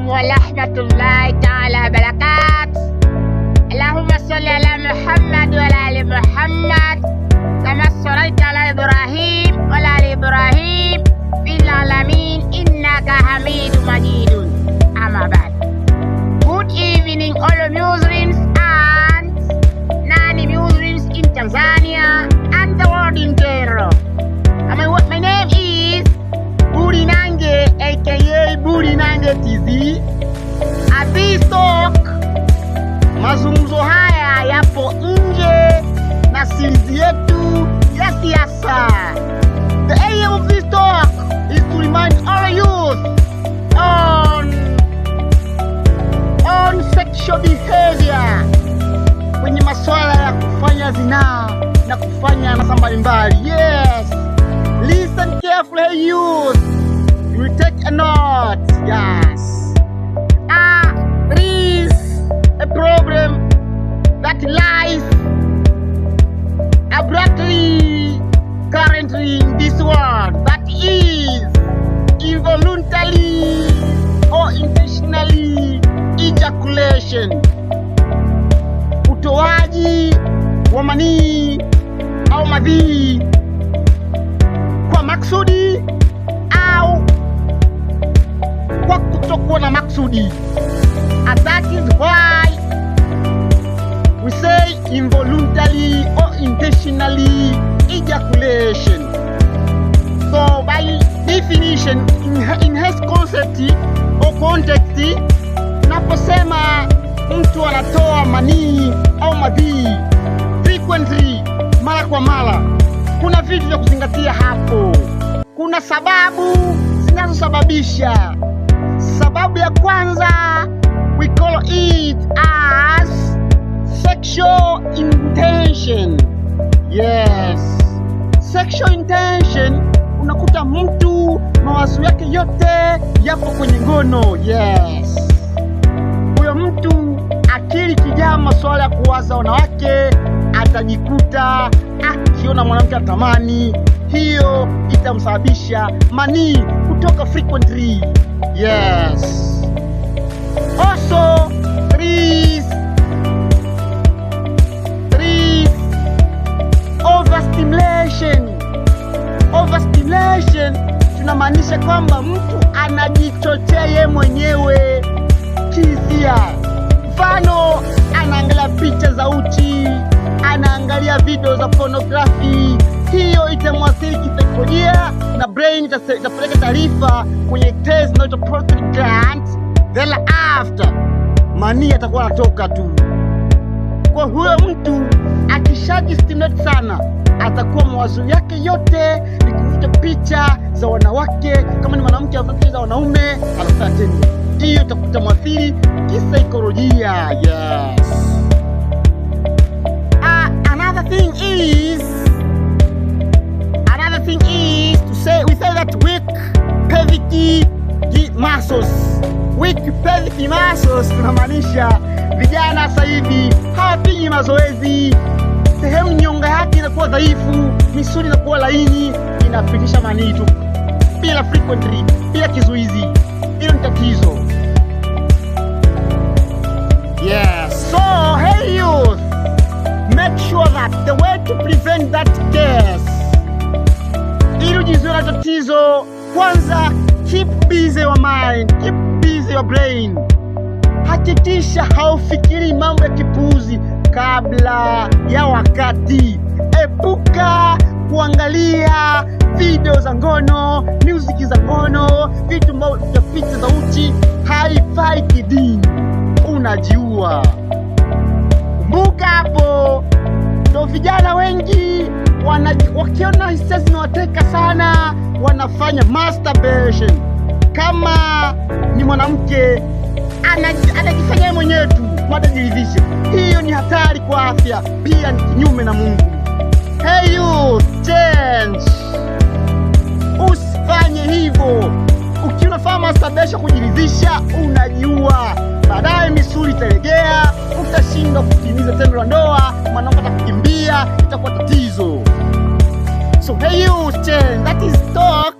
alaikum wa rahmatullahi ta'ala wa barakatuh. Allahumma salli ala Muhammad wa ala ali Muhammad kama sallaita ala Ibrahim wa ala ali Ibrahim fil alamin innaka Hamidum Majidun. Amma ba'd. Good evening all Muslims and non-Muslims in Tanzania and the world in general. My name is Budi Nange aka Budi Nange TV. At this talk, mazungumzo haya yapo nje na series yetu ya siasa. The aim of this talk is to remind all youth on sexual behavior kwenye masuala ya kufanya zinaa na kufanya nasa mbalimbali. Yes, listen carefully youth. You will take a note. Yes. There is a problem that lies abruptly currently in this world, that is involuntarily or intentionally ejaculation, utoaji wa manii au madhi kwa maksudi au kwa kutokuwa na maksudi. And that is why we say involuntarily or intentionally ejaculation. So by definition, in his concept or context, tunaposema mtu anatoa manii au madhi frequently, mara kwa mara, kuna vitu vya kuzingatia hapo. Kuna sababu zinazosababisha. Sababu ya kwanza, we call it as sexual intention. Yes, sexual intention, unakuta mtu mawazo yake yote yapo kwenye ngono. Yes, huyo mtu akili kijaa masuala ya kuwaza wanawake, atajikuta akiona mwanamke atamani, hiyo itamsababisha manii kutoka frequently. Yes. Also, there is overstimulation. Overstimulation tunamaanisha kwamba mtu anajichochea yeye mwenyewe kihisia. Mfano, anaangalia picha za uchi, anaangalia video za pornography. Hiyo itamwathiri kisaikolojia na brain itapeleka taarifa kwenye tezi inaitwa prostate gland. Then after, manii atakuwa anatoka tu. Kwa huyo mtu akishajistimulate sana, atakuwa mawazo yake yote ni kuvuta picha za wanawake. Kama ni mwanamke anavuta picha za wanaume, anafanya tendo. Hiyo itakuta mwathiri kisaikolojia. Yes. Another thing is to say, we say that weak pelvic muscles. Weak pelvic muscles tunamaanisha vijana sasa hivi hawapigi mazoezi, sehemu nyonga yake inakuwa dhaifu, misuli inakuwa laini, inapitisha manii tu bila frequently, bila kizuizi. Hilo ni tatizo. Yes. So hey youth, make sure that the way to prevent that case, ili ujizuie na tatizo, kwanza keep busy your mind, keep busy your brain. Hakikisha haufikiri mambo ya kipuuzi kabla ya wakati. Epuka kuangalia video za ngono, music za ngono, vitu vya picha za uchi. Haifai kidini, unajiua. Kumbuka hapo, ndo vijana wengi wakiona hisia zinawateka sana, wanafanya masturbation. Kama ni mwanamke anajifanya mwenyewe tu, matajiridhisha. Hiyo ni hatari kwa afya, pia ni kinyume na Mungu. Hey you, change. Usifanye hivyo. Ukiona fanya masturbation kujiridhisha, unajiua. Baadaye misuli italegea, utashindwa kutimiza tendo la ndoa, mwanamke atakukimbia, itakuwa tatizo. So hey you, change. That is talk.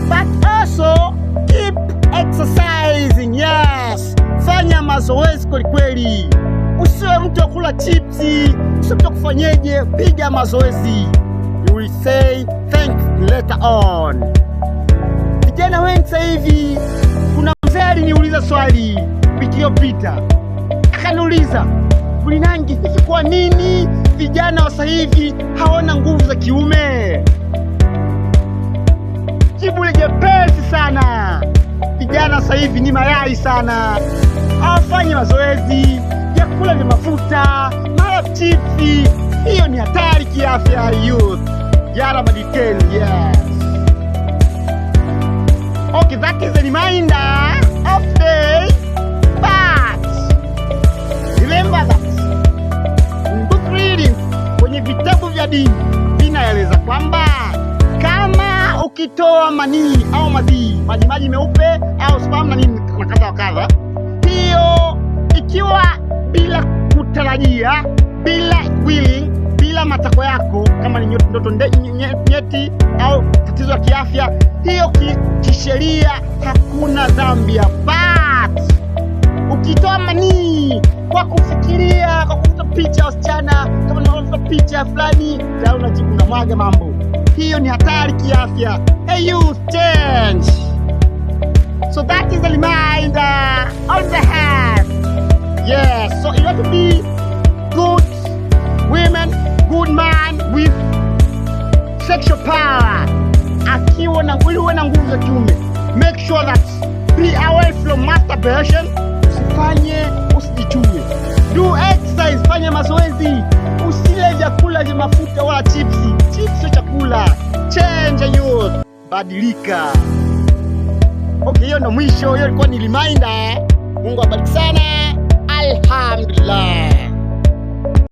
But also keep exercising. kweli kweli. Usiwe mtu wa kula chipsi, usiwe mtu wa kufanyeje, piga mazoezi. You will say thanks later on. Vijana wengi sasa hivi, kuna mzee aliniuliza swali wiki iliyopita. Akaniuliza, Bulinangi, hivi kwa nini vijana wa sasa hivi hawana nguvu za kiume? Jibu ni jepesi sana. Vijana sasa hivi ni mayai sana. Hawafanyi mazoezi, vyakula vya mafuta, mara chipsi. Hiyo ni hatari kiafya youth. Yara badikeni, yes. Okay, that is a reminder of day. But remember that in book reading, kwenye vitabu vya dini vinaeleza kwamba kama ukitoa manii au madhi, maji meupe au sperm na nini na kadha wa kadha, hiyo ikiwa bila kutarajia, bila willing, bila matakwa yako, kama ni ndoto nyeti au tatizo la kiafya, hiyo kisheria hakuna dhambi. But ukitoa manii kwa kufikiria, kwa kufuta picha wasichana, kama unafuta picha fulani, tayari unajibu na mwaga mambo. Hiyo ni hatari kiafya. Hey you, change. So that is a reminder on the hand. Yes, so you have to be good women, good man with sexual power. Akiwa na uwe na nguvu za kiume. Make sure that be away from masturbation. Usifanye, usijichue. Do exercise, fanya mazoezi. Usile vyakula vya mafuta wala chipsi. Chips sio chakula. Change youth. Badilika. Okay, hiyo ndo mwisho. Hiyo ilikuwa ni reminder. Mungu abariki sana.